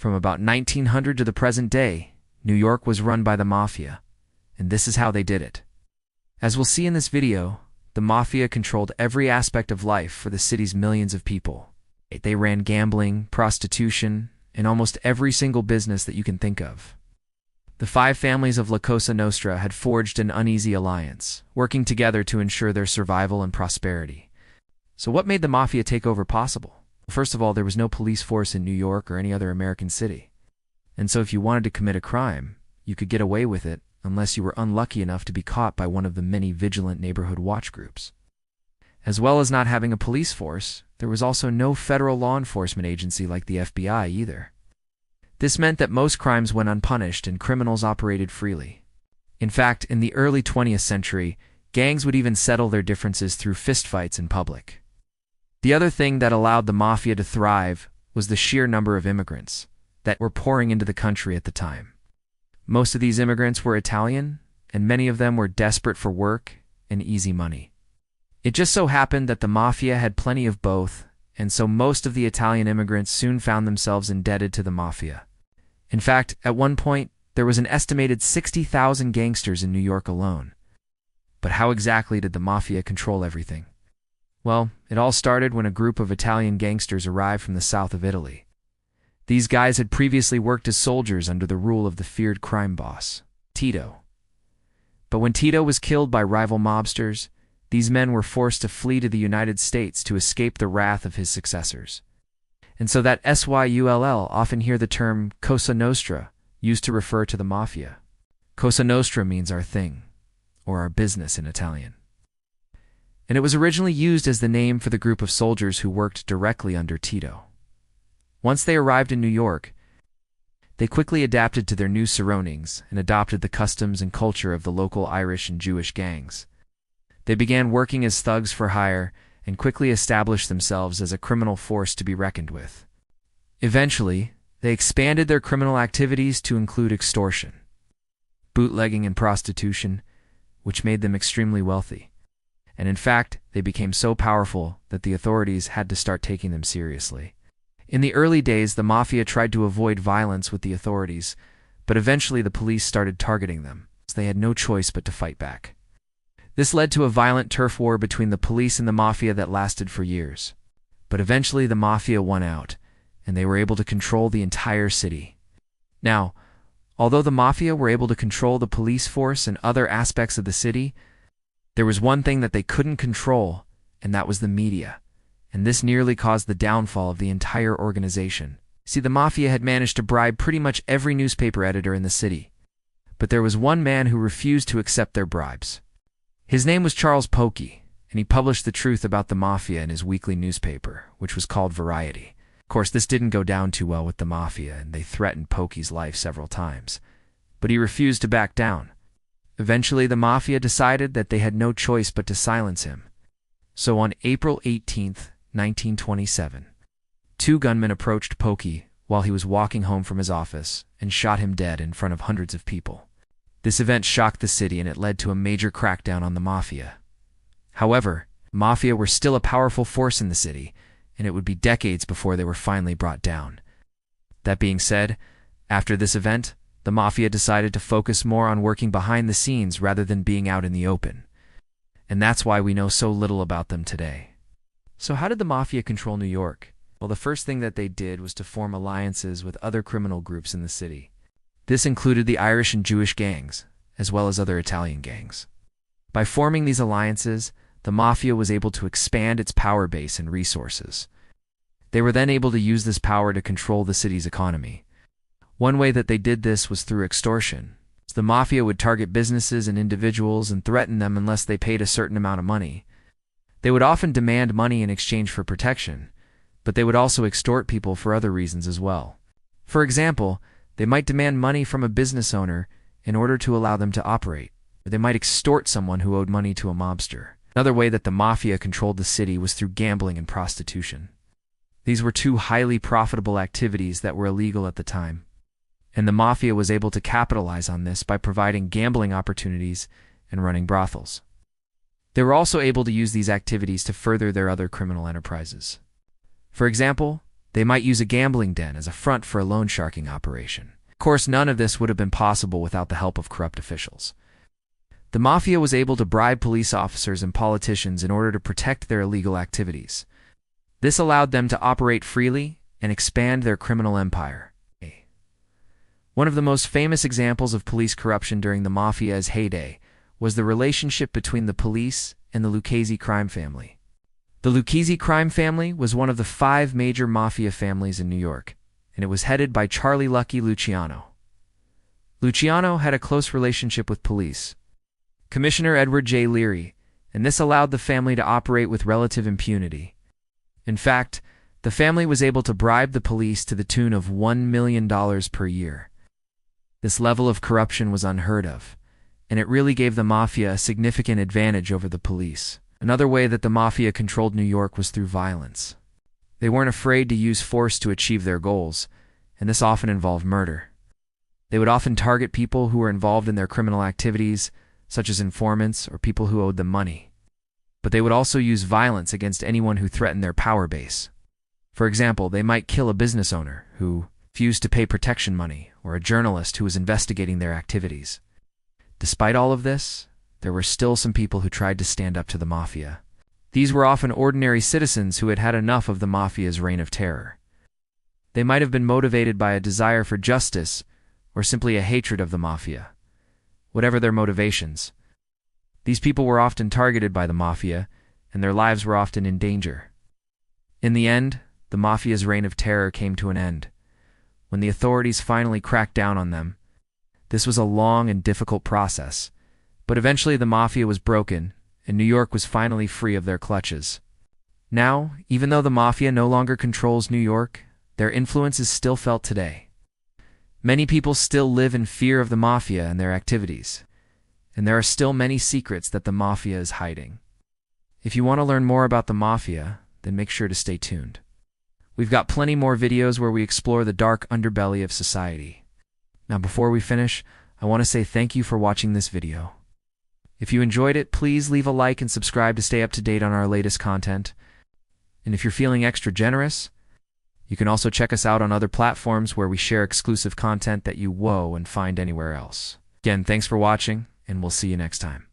From about 1900 to the present day, New York was run by the Mafia, and this is how they did it. As we'll see in this video, the Mafia controlled every aspect of life for the city's millions of people. They ran gambling, prostitution, and almost every single business that you can think of. The five families of La Cosa Nostra had forged an uneasy alliance, working together to ensure their survival and prosperity. So what made the Mafia takeover possible? First of all, there was no police force in New York or any other American city. And so if you wanted to commit a crime, you could get away with it unless you were unlucky enough to be caught by one of the many vigilant neighborhood watch groups. As well as not having a police force, there was also no federal law enforcement agency like the FBI either. This meant that most crimes went unpunished and criminals operated freely. In fact, in the early 20th century, gangs would even settle their differences through fistfights in public. The other thing that allowed the Mafia to thrive was the sheer number of immigrants that were pouring into the country at the time. Most of these immigrants were Italian, and many of them were desperate for work and easy money. It just so happened that the Mafia had plenty of both, and so most of the Italian immigrants soon found themselves indebted to the Mafia. In fact, at one point, there was an estimated 60,000 gangsters in New York alone. But how exactly did the Mafia control everything? Well, it all started when a group of Italian gangsters arrived from the south of Italy. These guys had previously worked as soldiers under the rule of the feared crime boss, Tito. But when Tito was killed by rival mobsters, these men were forced to flee to the United States to escape the wrath of his successors. And so that SYULL often hear the term Cosa Nostra used to refer to the Mafia. Cosa Nostra means our thing, or our business in Italian. And it was originally used as the name for the group of soldiers who worked directly under Tito. Once they arrived in New York, they quickly adapted to their new surroundings and adopted the customs and culture of the local Irish and Jewish gangs. They began working as thugs for hire and quickly established themselves as a criminal force to be reckoned with. Eventually, they expanded their criminal activities to include extortion, bootlegging, and prostitution, which made them extremely wealthy. And in fact, they became so powerful that the authorities had to start taking them seriously. In the early days, the Mafia tried to avoid violence with the authorities, but eventually the police started targeting them, so they had no choice but to fight back. This led to a violent turf war between the police and the Mafia that lasted for years. But eventually the Mafia won out, and they were able to control the entire city. Now, although the Mafia were able to control the police force and other aspects of the city, there was one thing that they couldn't control, and that was the media. And this nearly caused the downfall of the entire organization. See, the Mafia had managed to bribe pretty much every newspaper editor in the city. But there was one man who refused to accept their bribes. His name was Charles Pokey, and he published the truth about the Mafia in his weekly newspaper, which was called Variety. Of course, this didn't go down too well with the Mafia, and they threatened Pokey's life several times. But he refused to back down. Eventually, the Mafia decided that they had no choice but to silence him. So on April 18th, 1927, two gunmen approached Pokey while he was walking home from his office and shot him dead in front of hundreds of people. This event shocked the city, and it led to a major crackdown on the Mafia. However, Mafia were still a powerful force in the city, and it would be decades before they were finally brought down. That being said, after this event, the Mafia decided to focus more on working behind the scenes rather than being out in the open. And that's why we know so little about them today. So how did the Mafia control New York? Well, the first thing that they did was to form alliances with other criminal groups in the city. This included the Irish and Jewish gangs, as well as other Italian gangs. By forming these alliances, the Mafia was able to expand its power base and resources. They were then able to use this power to control the city's economy. One way that they did this was through extortion. The Mafia would target businesses and individuals and threaten them unless they paid a certain amount of money. They would often demand money in exchange for protection, but they would also extort people for other reasons as well. For example, they might demand money from a business owner in order to allow them to operate, or they might extort someone who owed money to a mobster. Another way that the Mafia controlled the city was through gambling and prostitution. These were two highly profitable activities that were illegal at the time, and the Mafia was able to capitalize on this by providing gambling opportunities and running brothels. They were also able to use these activities to further their other criminal enterprises. For example, They might use a gambling den as a front for a loan sharking operation. Of course, none of this would have been possible without the help of corrupt officials. The Mafia was able to bribe police officers and politicians in order to protect their illegal activities. This allowed them to operate freely and expand their criminal empire. One of the most famous examples of police corruption during the Mafia's heyday was the relationship between the police and the Lucchese crime family. The Lucchese crime family was one of the 5 major Mafia families in New York, and it was headed by Charlie "Lucky" Luciano. Luciano had a close relationship with police Commissioner Edward J. Leary, and this allowed the family to operate with relative impunity. In fact, the family was able to bribe the police to the tune of $1 million per year. This level of corruption was unheard of, and it really gave the Mafia a significant advantage over the police. Another way that the Mafia controlled New York was through violence. They weren't afraid to use force to achieve their goals, and this often involved murder. They would often target people who were involved in their criminal activities, such as informants or people who owed them money. But they would also use violence against anyone who threatened their power base. For example, they might kill a business owner who refused to pay protection money, or a journalist who was investigating their activities. Despite all of this, there were still some people who tried to stand up to the Mafia. These were often ordinary citizens who had had enough of the Mafia's reign of terror. They might have been motivated by a desire for justice or simply a hatred of the Mafia. Whatever their motivations, these people were often targeted by the Mafia, and their lives were often in danger. In the end, the Mafia's reign of terror came to an end. When the authorities finally cracked down on them, this was a long and difficult process, but eventually the Mafia was broken, and New York was finally free of their clutches. Now, even though the Mafia no longer controls New York, their influence is still felt today. Many people still live in fear of the Mafia and their activities, and there are still many secrets that the Mafia is hiding. If you want to learn more about the Mafia, then make sure to stay tuned. We've got plenty more videos where we explore the dark underbelly of society. Now, before we finish, I want to say thank you for watching this video. If you enjoyed it, please leave a like and subscribe to stay up to date on our latest content. And if you're feeling extra generous, you can also check us out on other platforms where we share exclusive content that you won't find anywhere else. Again, thanks for watching, and we'll see you next time.